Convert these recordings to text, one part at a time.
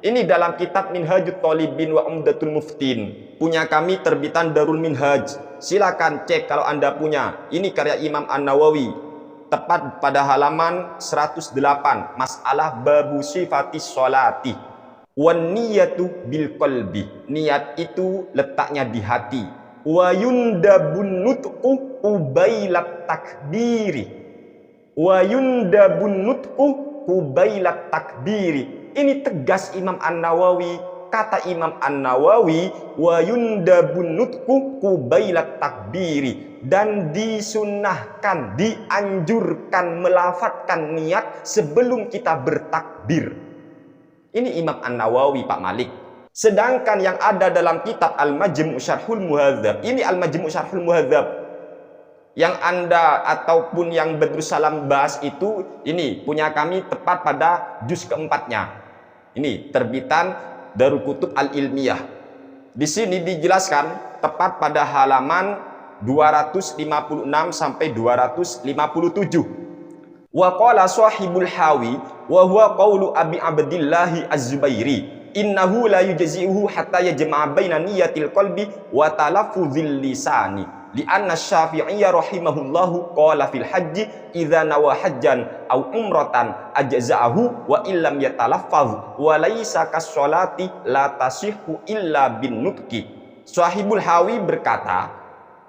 Ini dalam kitab Minhajut Thalibin wa Umdatul Muftin. Punya kami terbitan Darul Minhaj. Silakan cek kalau Anda punya. Ini karya Imam An-Nawawi. Tepat pada halaman 108. Masalah babu sifatis sholati. Wan niyatu bil qalbi. Niat itu letaknya di hati. Wa yundabun nutqu ubailat takbiri. Wa yundabun nutqu ubailat takbiri. Ini tegas Imam An-Nawawi. Kata Imam An-Nawawi, wa yundabun nutqu qubailat takbiri, dan disunnahkan, dianjurkan melafatkan niat sebelum kita bertakbir. Ini Imam An-Nawawi, Pak Malik. Sedangkan yang ada dalam kitab Al-Majmu' Syarhul Muhadzab, ini Al-Majmu' Syarhul Muhadzab yang Anda ataupun yang Badrus Salam bahas itu, ini punya kami tepat pada juz keempatnya. Ini terbitan Darul Kutub Al-Ilmiyah. Di sini dijelaskan tepat pada halaman 256 sampai 257. Wa qala sahibul hawi wa huwa qaulu Abi Abdillah Az-Zubairi innahu la yujzi'uhu hatta yajma'a baina niyatil qalbi wa talaffuzil lisani. Lianna Syafi'iyya rahimahullahu qala fil haji idza nawa hajjan aw umratan ajza'ahu wa illam yatalaffaz wa laisa kas-sholati la tasihhu illa bin nutqi. Sahibul Hawi berkata,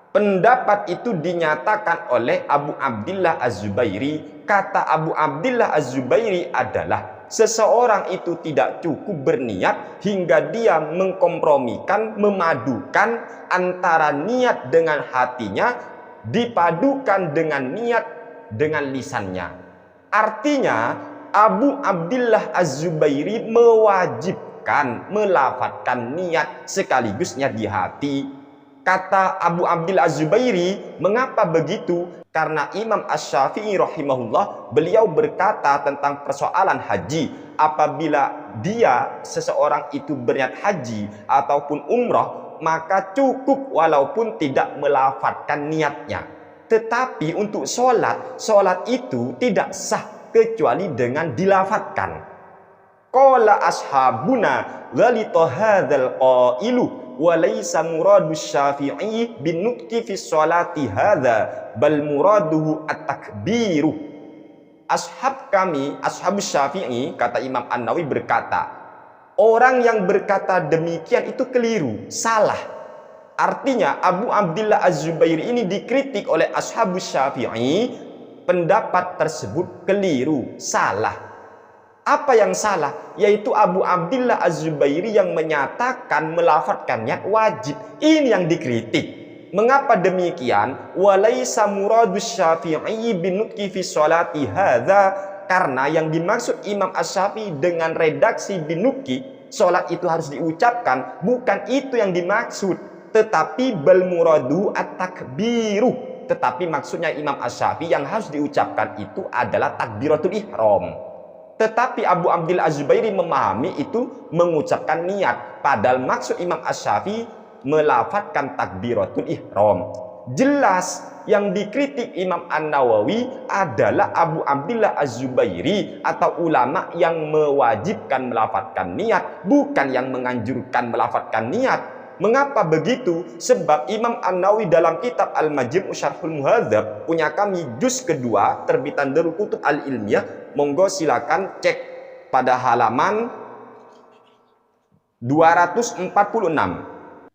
pendapat itu dinyatakan oleh Abu Abdillah Az-Zubairi. Kata Abu Abdillah Az-Zubairi adalah seseorang itu tidak cukup berniat hingga dia mengkompromikan, memadukan antara niat dengan hatinya, dipadukan dengan niat dengan lisannya. Artinya Abu Abdillah Az-Zubairi mewajibkan melafatkan niat sekaligusnya di hati. Kata Abu Abdillah Az-Zubairi, mengapa begitu? Karena Imam Asy-Syafi'i rahimahullah, beliau berkata tentang persoalan haji, apabila seseorang itu berniat haji ataupun umrah, maka cukup walaupun tidak melafatkan niatnya. Tetapi untuk sholat itu tidak sah kecuali dengan dilafatkan. Qala ashabuna ghalita hadzal qailu wa laysa muradu Syafi'i bin nutqi fi sholati hadza bal muraduhu at-takbiru. Ashab kami, ashabus Syafi'i, kata Imam An-Nawawi berkata, orang yang berkata demikian itu keliru, salah. Artinya Abu Abdillah Az-Zubairi ini dikritik oleh ashabus Syafi'i, pendapat tersebut keliru, salah. Apa yang salah? Yaitu Abu Abdillah Az-Zubairi yang menyatakan melafatkan niat wajib. Ini yang dikritik. Mengapa demikian? Walaysa muradus Syafi'i binutqi fi sholati hadza, karena yang dimaksud Imam Asy-Syafi'i dengan redaksi binutqi, sholat itu harus diucapkan, bukan itu yang dimaksud. Tetapi bal muradu at-takbiru. Tetapi maksudnya Imam Asy-Syafi'i yang harus diucapkan itu adalah takbiratul ihram. Tetapi Abu Abdillah Az-Zubairi memahami itu mengucapkan niat. Padahal maksud Imam Asy-Syafi'i melafatkan takbiratul ihram. Jelas yang dikritik Imam An-Nawawi adalah Abu Abdillah Az-Zubairi atau ulama yang mewajibkan melafatkan niat, bukan yang menganjurkan melafatkan niat. Mengapa begitu? Sebab Imam An-Nawawi dalam kitab Al-Majmu' Syarhul Muhadzab, punya kami juz kedua terbitan Darul Kutub Al-Ilmiyah, monggo silakan cek pada halaman 246.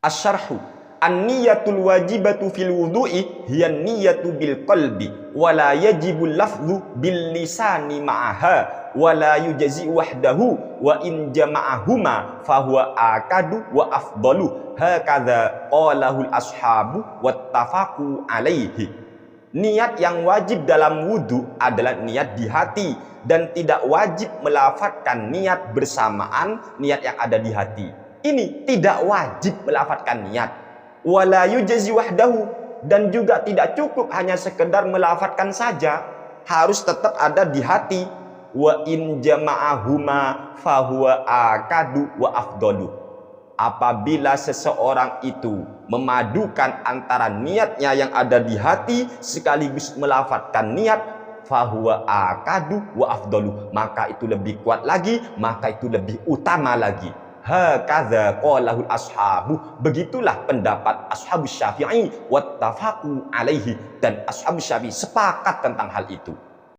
Asy-Syarhu an-niyatul wajibatu fil wudu'i hiya niyatu bil qalbi wa la yajibu lafdhu bil lisani ma'aha wa la yujzi wahdahu wa in jama'ahuma fahuwa akadu wa afdalu hakadha qalahul ashabu wattafaqu alaihi. Niat yang wajib dalam wudu adalah niat di hati, dan tidak wajib melafatkan niat bersamaan niat yang ada di hati. Ini tidak wajib melafatkan niat. Wala yujzi wahdahu, dan juga tidak cukup hanya sekedar melafatkan saja, harus tetap ada di hati. Wa in jama'ahuma fahuwa akadu wa afdalu. Apabila seseorang itu memadukan antara niatnya yang ada di hati sekaligus melafatkan niat, fahuwa akadu wa afdalu, maka itu lebih kuat lagi, maka itu lebih utama lagi. Hakadza qalahul ashabu, begitulah pendapat ashabus Syafi'i wattafaqu alaihi, dan ashabus Syafi'i sepakat tentang hal itu.